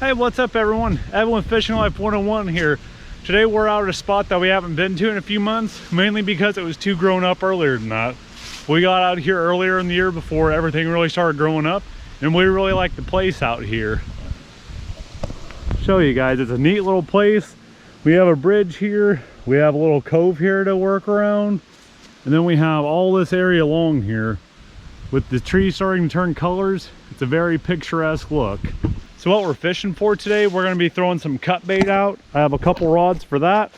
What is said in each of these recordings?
Hey, what's up everyone? Evan with Fishing Life 101 here. Today we're out at a spot that we haven't been to in a few months, mainly because it was too grown up earlier than that. We got out here earlier in the year before everything really started growing up, and we really like the place out here. Show you guys, it's a neat little place. We have a bridge here, we have a little cove here to work around, and then we have all this area along here. With the trees starting to turn colors, it's a very picturesque look. So what we're fishing for today, we're going to be throwing some cut bait out. I have a couple rods for that,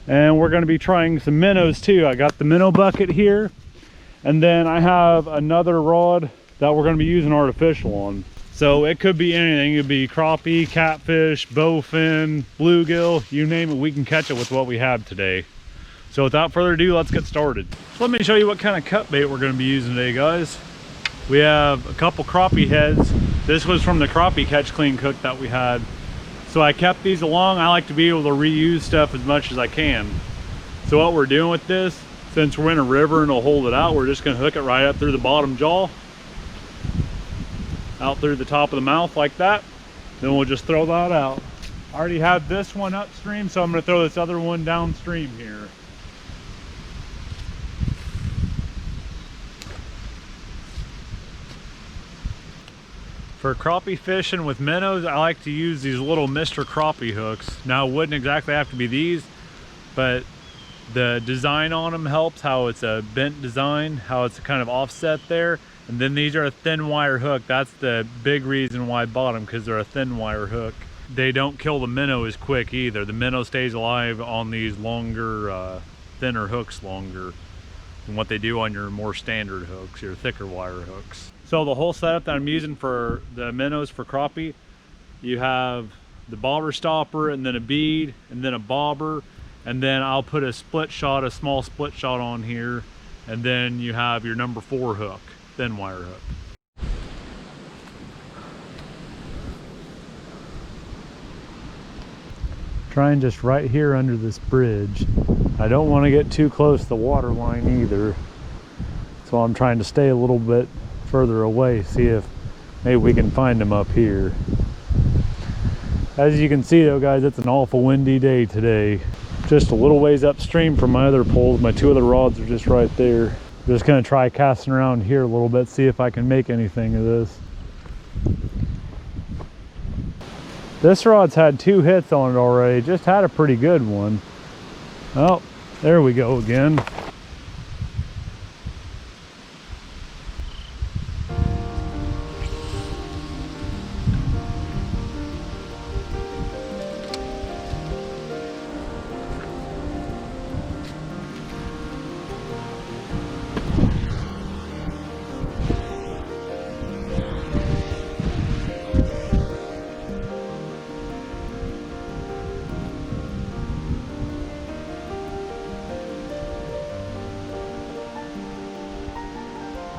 and we're going to be trying some minnows too. I got the minnow bucket here, and then I have another rod that we're going to be using artificial on. So it could be anything. It could be crappie, catfish, bowfin, bluegill, you name it, we can catch it with what we have today. So without further ado, let's get started. So let me show you what kind of cut bait we're going to be using today, guys. We have a couple crappie heads. This was from the crappie catch clean cook that we had. So I kept these along. I like to be able to reuse stuff as much as I can. So what we're doing with this, since we're in a river and it'll hold it out, we're just gonna hook it right up through the bottom jaw, out through the top of the mouth like that. Then we'll just throw that out. I already have this one upstream, so I'm gonna throw this other one downstream here. For crappie fishing with minnows, I like to use these little Mr. Crappie hooks. Now, it wouldn't exactly have to be these, but the design on them helps, how it's a bent design, how it's kind of offset there. And then these are a thin wire hook. That's the big reason why I bought them, because they're a thin wire hook. They don't kill the minnow as quick either. The minnow stays alive on these longer, thinner hooks longer than what they do on your more standard hooks, your thicker wire hooks. So the whole setup that I'm using for the minnows for crappie, you have the bobber stopper, and then a bead, and then a bobber, and then I'll put a split shot, a small split shot on here, and then you have your number 4 hook, thin wire hook. Trying just right here under this bridge. I don't want to get too close to the water line either, so I'm trying to stay a little bit further away, see if maybe we can find them up here. As you can see though, guys, it's an awful windy day today. Just a little ways upstream from my other poles, my 2 other rods are just right there. Just gonna try casting around here a little bit, see if I can make anything of this. This rod's had 2 hits on it already, just had a pretty good one. Oh, there we go again.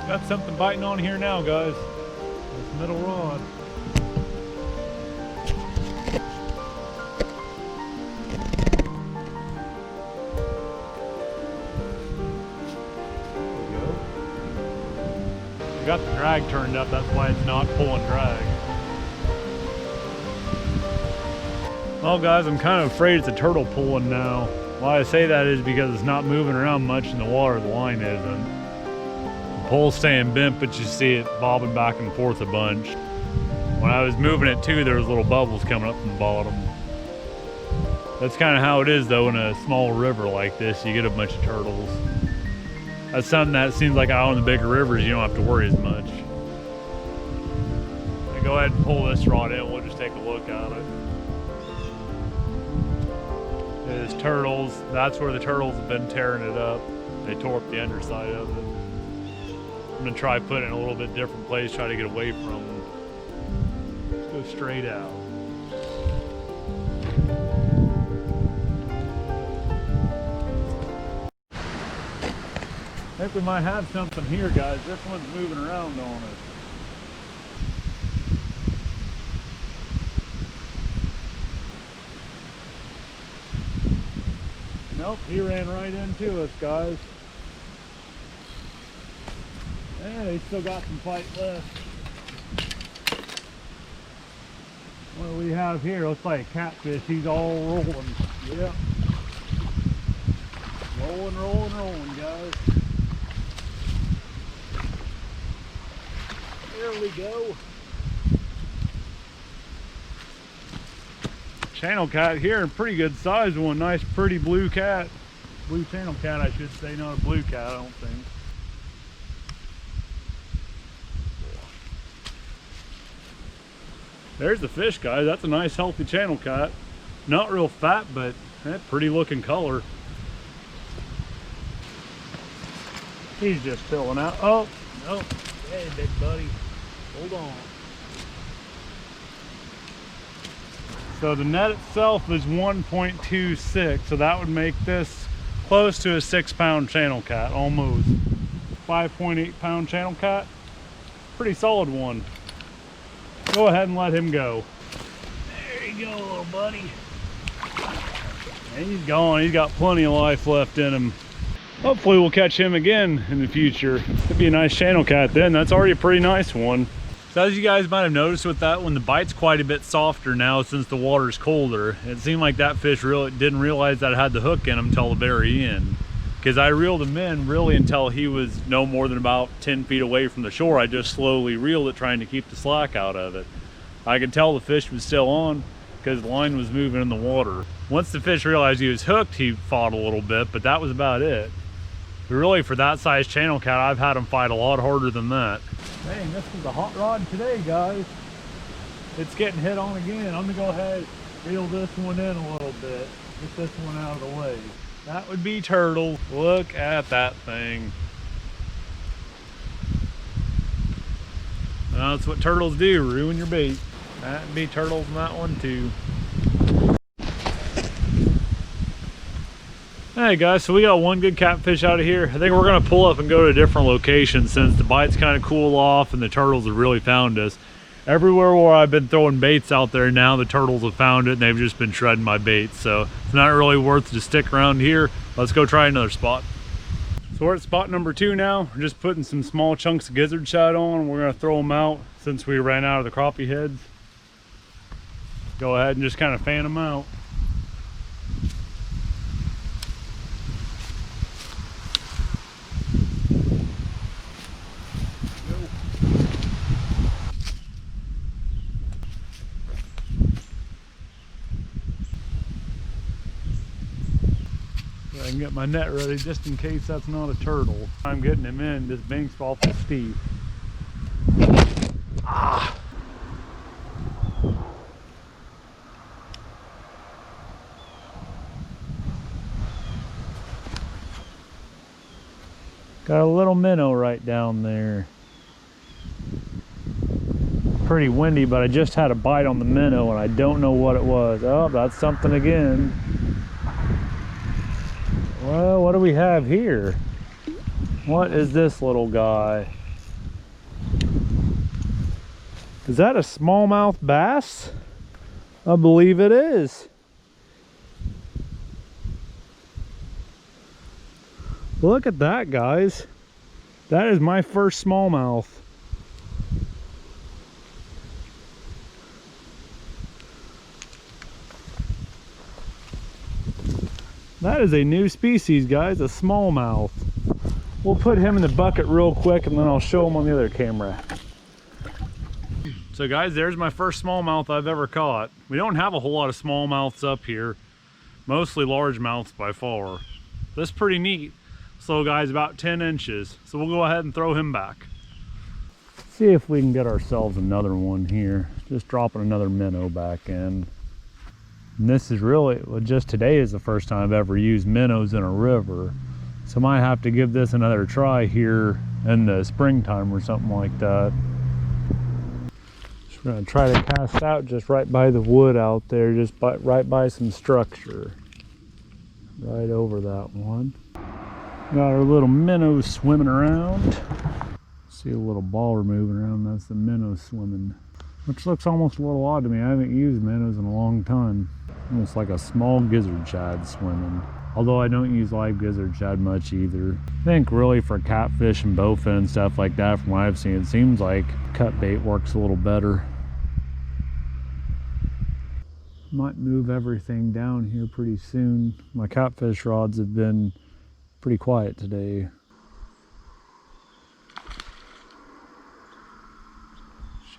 Got something biting on here now, guys. This middle rod. There we go. We got the drag turned up, that's why it's not pulling drag. Well guys, I'm kind of afraid it's a turtle pulling now. Why I say that is because it's not moving around much in the water, the line isn't. Pole's staying bent, but you see it bobbing back and forth a bunch. When I was moving it too, there was little bubbles coming up from the bottom. That's kind of how it is though in a small river like this. You get a bunch of turtles. That's something that seems like out on the bigger rivers you don't have to worry as much. Now go ahead and pull this rod in, we'll just take a look at it. There's turtles. That's where the turtles have been tearing it up. They tore up the underside of it. I'm gonna try putting it in a little bit different place, try to get away from them. Let's go straight out. I think we might have something here, guys. This one's moving around on us. Nope, he ran right into us, guys. And he still got some fight left. What do we have here looks like a catfish. He's all rolling. Yep. Rolling, rolling, rolling, guys. There we go. Channel cat here, a pretty good size one. Nice, pretty blue cat. Blue channel cat, I should say, not a blue cat, I don't think. There's the fish, guys. That's a nice, healthy channel cat. Not real fat, but pretty looking color. He's just filling out. Oh, no. Hey, big buddy. Hold on. So the net itself is 1.26, so that would make this close to a 6-pound channel cat, almost. 5.8-pound channel cat. Pretty solid one. Go ahead and let him go. There you go, little buddy. And he's gone. He's got plenty of life left in him. Hopefully we'll catch him again in the future. Could be a nice channel cat then. That's already a pretty nice one. So as you guys might have noticed with that one, the bite's quite a bit softer now since the water's colder. It seemed like that fish really didn't realize that it had the hook in him until the very end. Because I reeled him in really until he was no more than about 10 feet away from the shore. I just slowly reeled it, trying to keep the slack out of it. I could tell the fish was still on because the line was moving in the water. Once the fish realized he was hooked, he fought a little bit, but that was about it. But really, for that size channel cat, I've had him fight a lot harder than that. Dang, this was a hot rod today, guys. It's getting hit on again. I'm gonna go ahead and reel this one in a little bit. Get this one out of the way. That would be turtle. Look at that thing. Well, that's what turtles do, ruin your bait. That'd be turtles in that one too. Hey guys, so we got one good catfish out of here. I think we're gonna pull up and go to a different location since the bites kind of cool off and the turtles have really found us. Everywhere where I've been throwing baits out there now, the turtles have found it and they've just been shredding my baits. So it's not really worth to stick around here. Let's go try another spot. So we're at spot number 2 now. We're just putting some small chunks of gizzard shad on. We're gonna throw them out since we ran out of the crappie heads. Go ahead and just kind of fan them out. I can get my net ready just in case that's not a turtle. I'm getting him in. This bank's awful steep. Ah. Got a little minnow right down there. Pretty windy, but I just had a bite on the minnow and I don't know what it was. Oh, that's something again. Well, what do we have here? What is this little guy? Is that a smallmouth bass? I believe it is. Look at that, guys. That is my first smallmouth. That is a new species, guys, a smallmouth. We'll put him in the bucket real quick and then I'll show him on the other camera. So guys, there's my first smallmouth I've ever caught. We don't have a whole lot of smallmouths up here, mostly largemouths by far. That's pretty neat. So guys, about 10 inches. So we'll go ahead and throw him back. See if we can get ourselves another one here. Just dropping another minnow back in. And this is really, well, just today is the first time I've ever used minnows in a river. So I might have to give this another try here in the springtime or something like that. Just gonna try to cast out just right by the wood out there, just right by some structure. Right over that one. Got our little minnow swimming around. See a little ball moving around, that's the minnow swimming. Which looks almost a little odd to me. I haven't used minnows in a long time. Almost like a small gizzard shad swimming. Although I don't use live gizzard shad much either. I think really for catfish and bowfin and stuff like that, from what I've seen, it seems like cut bait works a little better. Might move everything down here pretty soon. My catfish rods have been pretty quiet today.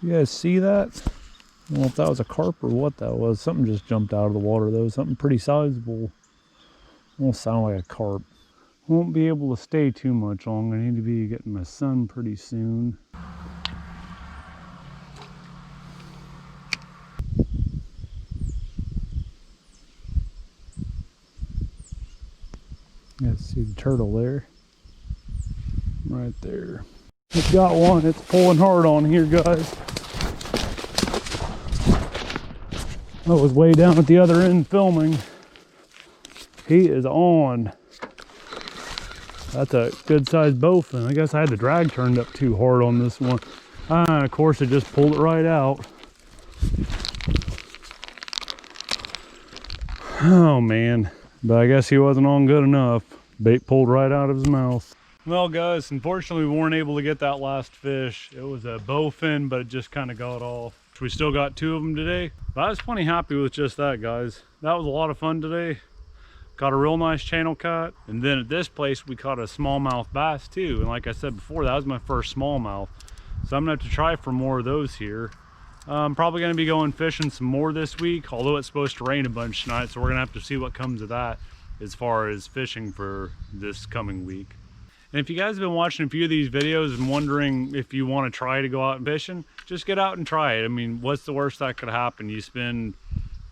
You guys see that? I don't know if that was a carp or what that was. Something just jumped out of the water though. Something pretty sizable. Almost sound like a carp. Won't be able to stay too much long. I need to be getting my sun pretty soon. You guys see the turtle there? Right there. It's got one. It's pulling hard on here, guys. I was way down at the other end filming. He is on. That's a good sized bowfin. I guess I had the drag turned up too hard on this one. And of course it just pulled it right out. Oh man. But I guess he wasn't on good enough. Bait pulled right out of his mouth. Well guys, unfortunately we weren't able to get that last fish. It was a bowfin, but it just kind of got off. We still got 2 of them today. But I was plenty happy with just that, guys. That was a lot of fun today. Got a real nice channel cat. And then at this place we caught a smallmouth bass too. And like I said before, that was my first smallmouth. So I'm gonna have to try for more of those here. I'm probably gonna be going fishing some more this week, although it's supposed to rain a bunch tonight, so we're gonna have to see what comes of that as far as fishing for this coming week. And if you guys have been watching a few of these videos and wondering if you want to try to go out fishing, just get out and try it. I mean, what's the worst that could happen? You spend,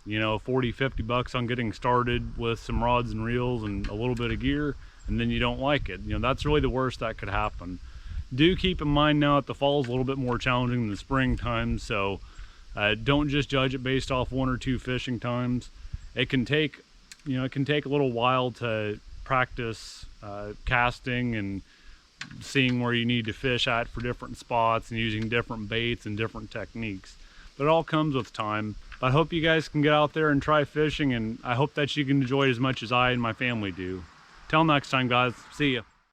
you know, 40, 50 bucks on getting started with some rods and reels and a little bit of gear, and then you don't like it. You know, that's really the worst that could happen. Do keep in mind now that the fall is a little bit more challenging than the springtime, so don't just judge it based off 1 or 2 fishing times. It can take, you know, it can take a little while to practice casting and seeing where you need to fish at for different spots and using different baits and different techniques. But it all comes with time. I hope you guys can get out there and try fishing, and I hope that you can enjoy it as much as I and my family do. Till next time, guys. See ya.